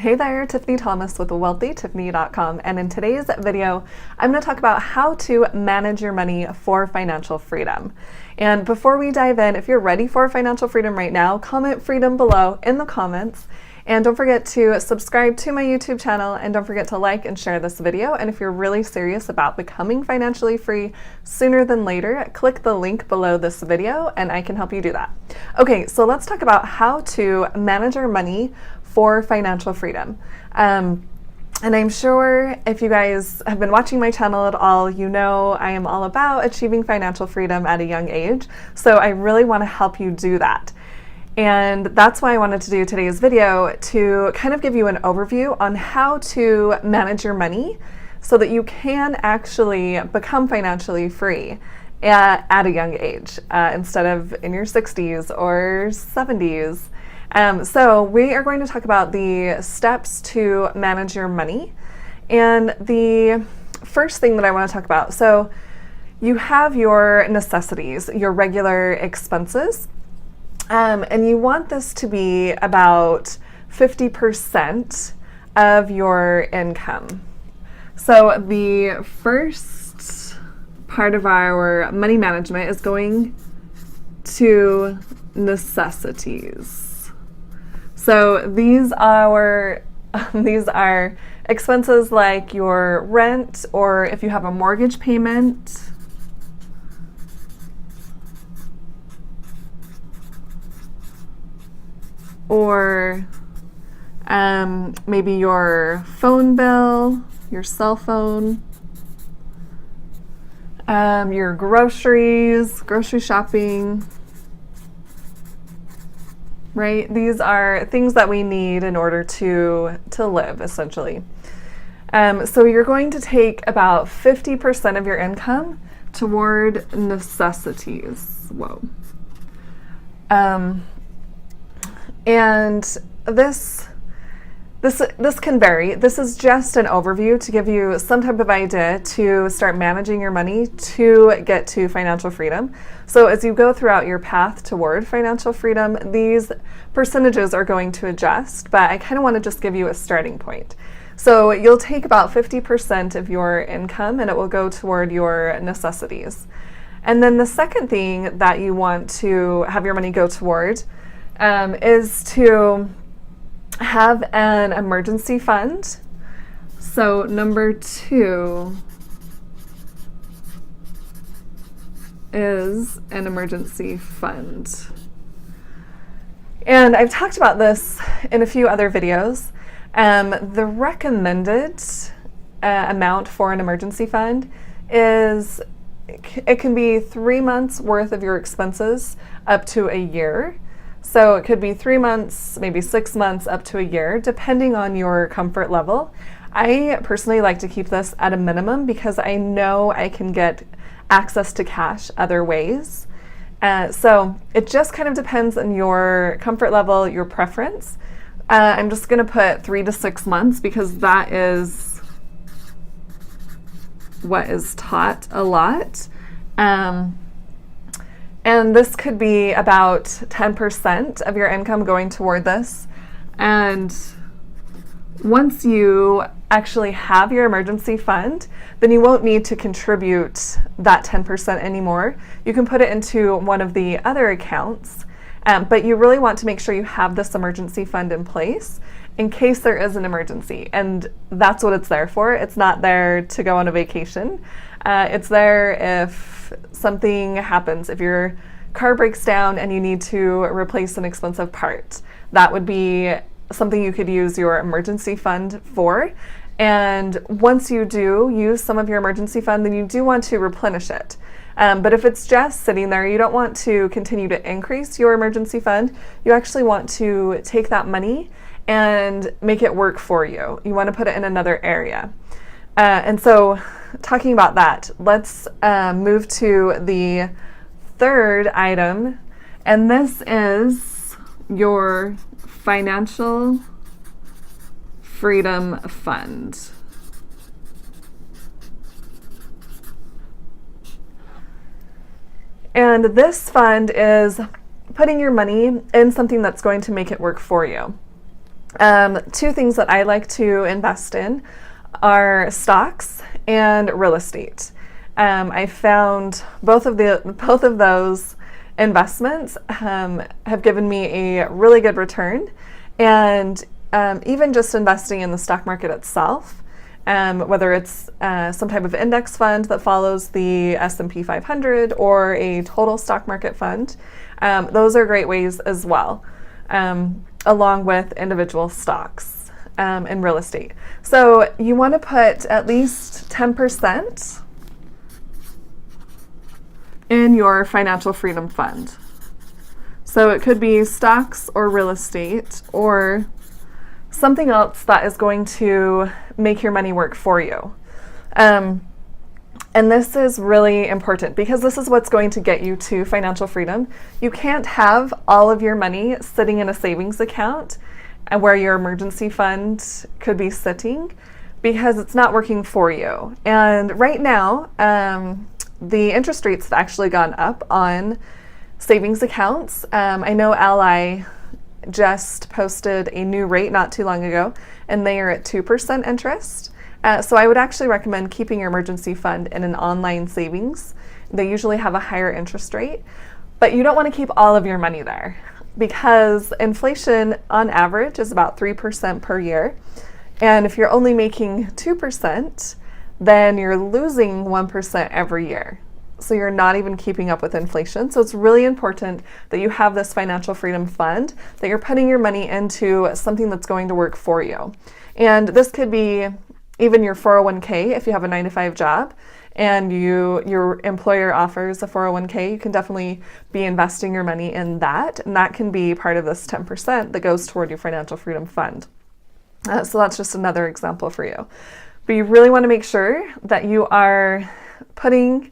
Hey there, Tiffany Thomas with wealthytiffany.com, and in today's video, I'm going to talk about how to manage your money for financial freedom. And before we dive in, if you're ready for financial freedom right now, comment freedom below in the comments. And don't forget to subscribe to my YouTube channel, and don't forget to like and share this video. And if you're really serious about becoming financially free sooner than later, click the link below this video and I can help you do that. Okay, so let's talk about how to manage our money for financial freedom. And I'm sure if you guys have been watching my channel at all, you know I am all about achieving financial freedom at a young age. So I really want to help you do that. And that's why I wanted to do today's video, to kind of give you an overview on how to manage your money so that you can actually become financially free at a young age instead of in your 60s or 70s. So we are going to talk about the steps to manage your money. And the first thing that I want to talk about, so you have your necessities, your regular expenses. And you want this to be about 50% of your income. So the first part of our money management is going to necessities. So these are expenses like your rent, or if you have a mortgage payment, or maybe your phone bill, your cell phone, your groceries, grocery shopping, right? These are things that we need in order to live, essentially. So you're going to take about 50% of your income toward necessities. Whoa. And this can vary. This is just an overview to give you some type of idea to start managing your money to get to financial freedom. So as you go throughout your path toward financial freedom, these percentages are going to adjust, but I kind of want to just give you a starting point. So you'll take about 50% of your income and it will go toward your necessities. And then the second thing that you want to have your money go toward is to have an emergency fund. So number 2 is an emergency fund. And I've talked about this in a few other videos. The recommended amount for an emergency fund is, it can be 3 months worth of your expenses up to a year. So it could be 3 months, maybe 6 months, up to a year, depending on your comfort level. I personally like to keep this at a minimum because I know I can get access to cash other ways. So it just kind of depends on your comfort level, your preference. I'm just going to put 3 to 6 months because that is what is taught a lot. And this could be about 10% of your income going toward this. And once you actually have your emergency fund, then you won't need to contribute that 10% anymore. You can put it into one of the other accounts, but you really want to make sure you have this emergency fund in place in case there is an emergency. And that's what it's there for. It's not there to go on a vacation. It's there if something happens, if your car breaks down and you need to replace an expensive part. That would be something you could use your emergency fund for. And once you do use some of your emergency fund, then you do want to replenish it. But if it's just sitting there, you don't want to continue to increase your emergency fund. You actually want to take that money and make it work for you. You want to put it in another area. And so talking about that, let's move to the third item, and this is your financial freedom fund. And this fund is putting your money in something that's going to make it work for you. Two things that I like to invest in are stocks and real estate. I found both of those investments have given me a really good return, and even just investing in the stock market itself, whether it's some type of index fund that follows the S&P 500 or a total stock market fund, those are great ways as well, along with individual stocks and real estate. So you want to put at least 10% in your financial freedom fund. So it could be stocks or real estate or something else that is going to make your money work for you. And this is really important because this is what's going to get you to financial freedom. You can't have all of your money sitting in a savings account and where your emergency fund could be sitting, because it's not working for you. And right now, the interest rates have actually gone up on savings accounts. I know Ally just posted a new rate not too long ago, and they are at 2% interest. So I would actually recommend keeping your emergency fund in an online savings. They usually have a higher interest rate, but you don't want to keep all of your money there because inflation on average is about 3% per year. And if you're only making 2%, then you're losing 1% every year. So you're not even keeping up with inflation. So it's really important that you have this financial freedom fund, that you're putting your money into something that's going to work for you. And this could be even your 401k if you have a 9-to-5 job and your employer offers a 401k, you can definitely be investing your money in that. And that can be part of this 10% that goes toward your financial freedom fund. So that's just another example for you. But you really want to make sure that you are putting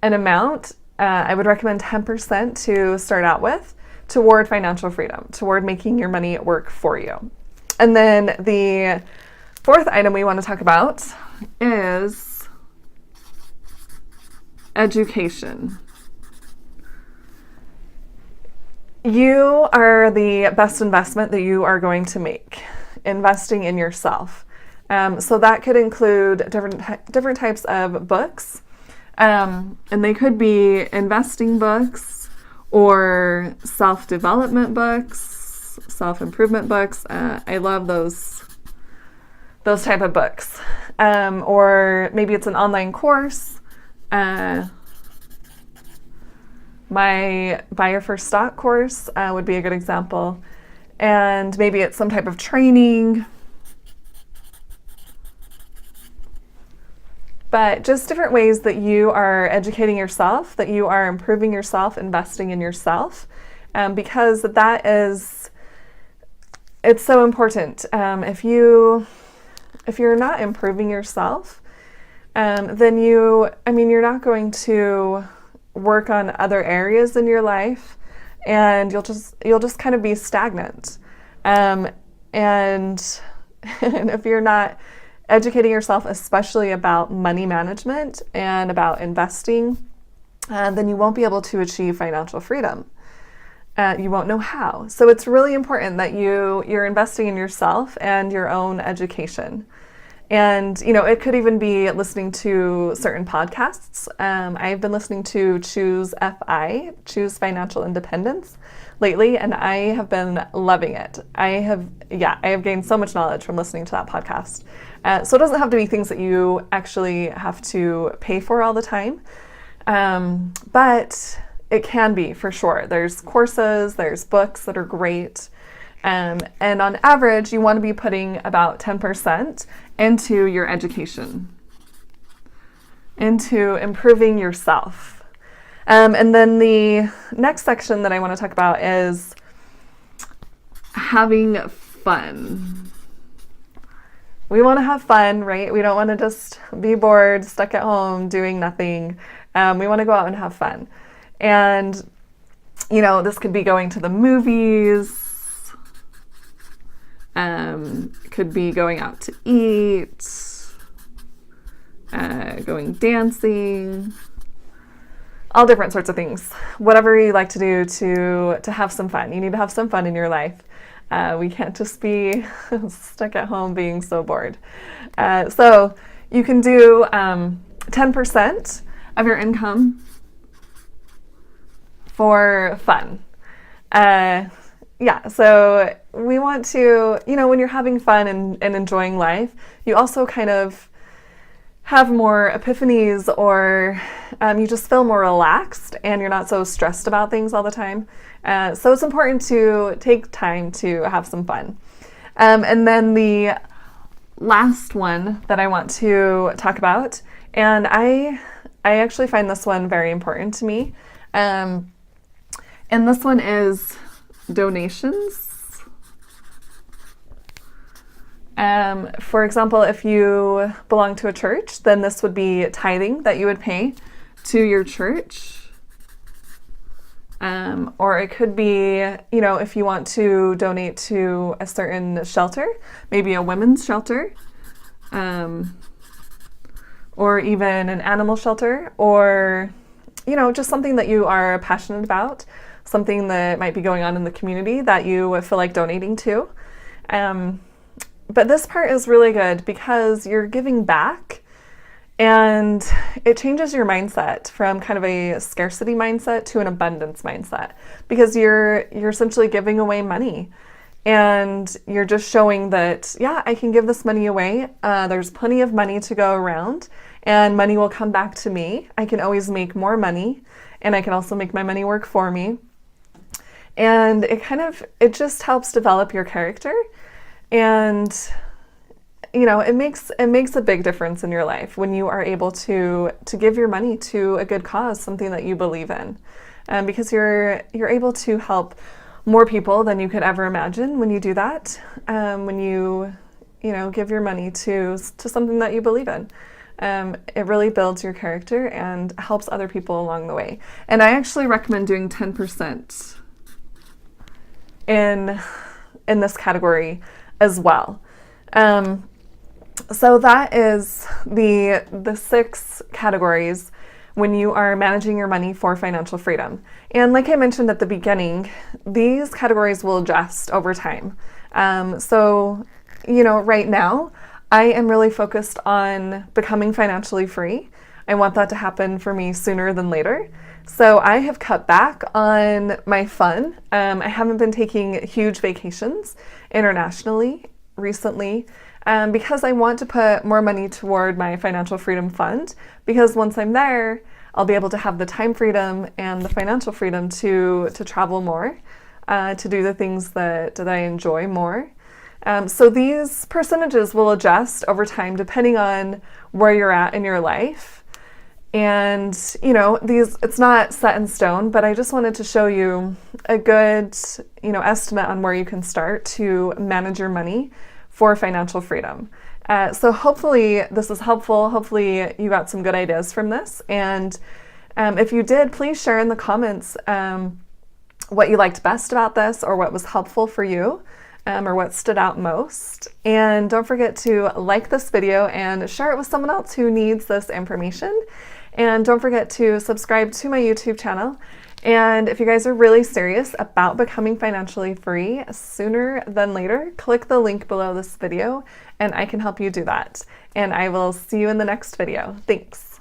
an amount, I would recommend 10% to start out with, toward financial freedom, toward making your money work for you. And then the fourth item we want to talk about is education. You are the best investment that you are going to make, investing in yourself. So that could include different types of books, and they could be investing books or self-development books, self-improvement books. I love those type of books. Or maybe it's an online course. My Buy Your First Stock course would be a good example. And maybe it's some type of training. But just different ways that you are educating yourself, that you are improving yourself, investing in yourself, because it's so important. If you're not improving yourself, then you're not going to work on other areas in your life, and you'll just kind of be stagnant. And if you're not educating yourself, especially about money management and about investing, then you won't be able to achieve financial freedom. You won't know how. So it's really important that you're investing in yourself and your own education. And, it could even be listening to certain podcasts. I've been listening to Choose Financial Independence lately, and I have been loving it. I have gained so much knowledge from listening to that podcast. So it doesn't have to be things that you actually have to pay for all the time. But it can be, for sure. There's courses, there's books that are great. And on average, you want to be putting about 10% into your education, into improving yourself. And then the next section that I want to talk about is having fun. We want to have fun, right? We don't want to just be bored, stuck at home, doing nothing. We want to go out and have fun. And, this could be going to the movies, could be going out to eat, going dancing, all different sorts of things. Whatever you like to do to have some fun. You need to have some fun in your life. We can't just be stuck at home being so bored. So you can do 10% of your income for fun. Yeah, so we want to, when you're having fun and enjoying life, you also kind of have more epiphanies, or you just feel more relaxed and you're not so stressed about things all the time. So it's important to take time to have some fun. And then the last one that I want to talk about, and I actually find this one very important to me, and this one is donations. For example, if you belong to a church, then this would be tithing that you would pay to your church. Or it could be, if you want to donate to a certain shelter, maybe a women's shelter, or even an animal shelter, or, just something that you are passionate about, something that might be going on in the community that you feel like donating to. But this part is really good because you're giving back, and it changes your mindset from kind of a scarcity mindset to an abundance mindset, because you're essentially giving away money, and you're just showing that, yeah, I can give this money away. There's plenty of money to go around, and money will come back to me. I can always make more money, and I can also make my money work for me. And it just helps develop your character. And, it makes a big difference in your life when you are able to give your money to a good cause, something that you believe in, because you're able to help more people than you could ever imagine when you do that. When you give your money to something that you believe in, it really builds your character and helps other people along the way. And I actually recommend doing 10% in this category as well. So that is the 6 categories when you are managing your money for financial freedom. And like I mentioned at the beginning, these categories will adjust over time. So, right now, I am really focused on becoming financially free. I want that to happen for me sooner than later. So I have cut back on my fun. I haven't been taking huge vacations internationally recently, because I want to put more money toward my financial freedom fund, because once I'm there, I'll be able to have the time freedom and the financial freedom to travel more, to do the things that I enjoy more. So these percentages will adjust over time depending on where you're at in your life. And, it's not set in stone, but I just wanted to show you a good, estimate on where you can start to manage your money for financial freedom. So hopefully this is helpful. Hopefully you got some good ideas from this. And if you did, please share in the comments what you liked best about this, or what was helpful for you, or what stood out most. And don't forget to like this video and share it with someone else who needs this information. And don't forget to subscribe to my YouTube channel. And if you guys are really serious about becoming financially free sooner than later, click the link below this video and I can help you do that. And I will see you in the next video. Thanks.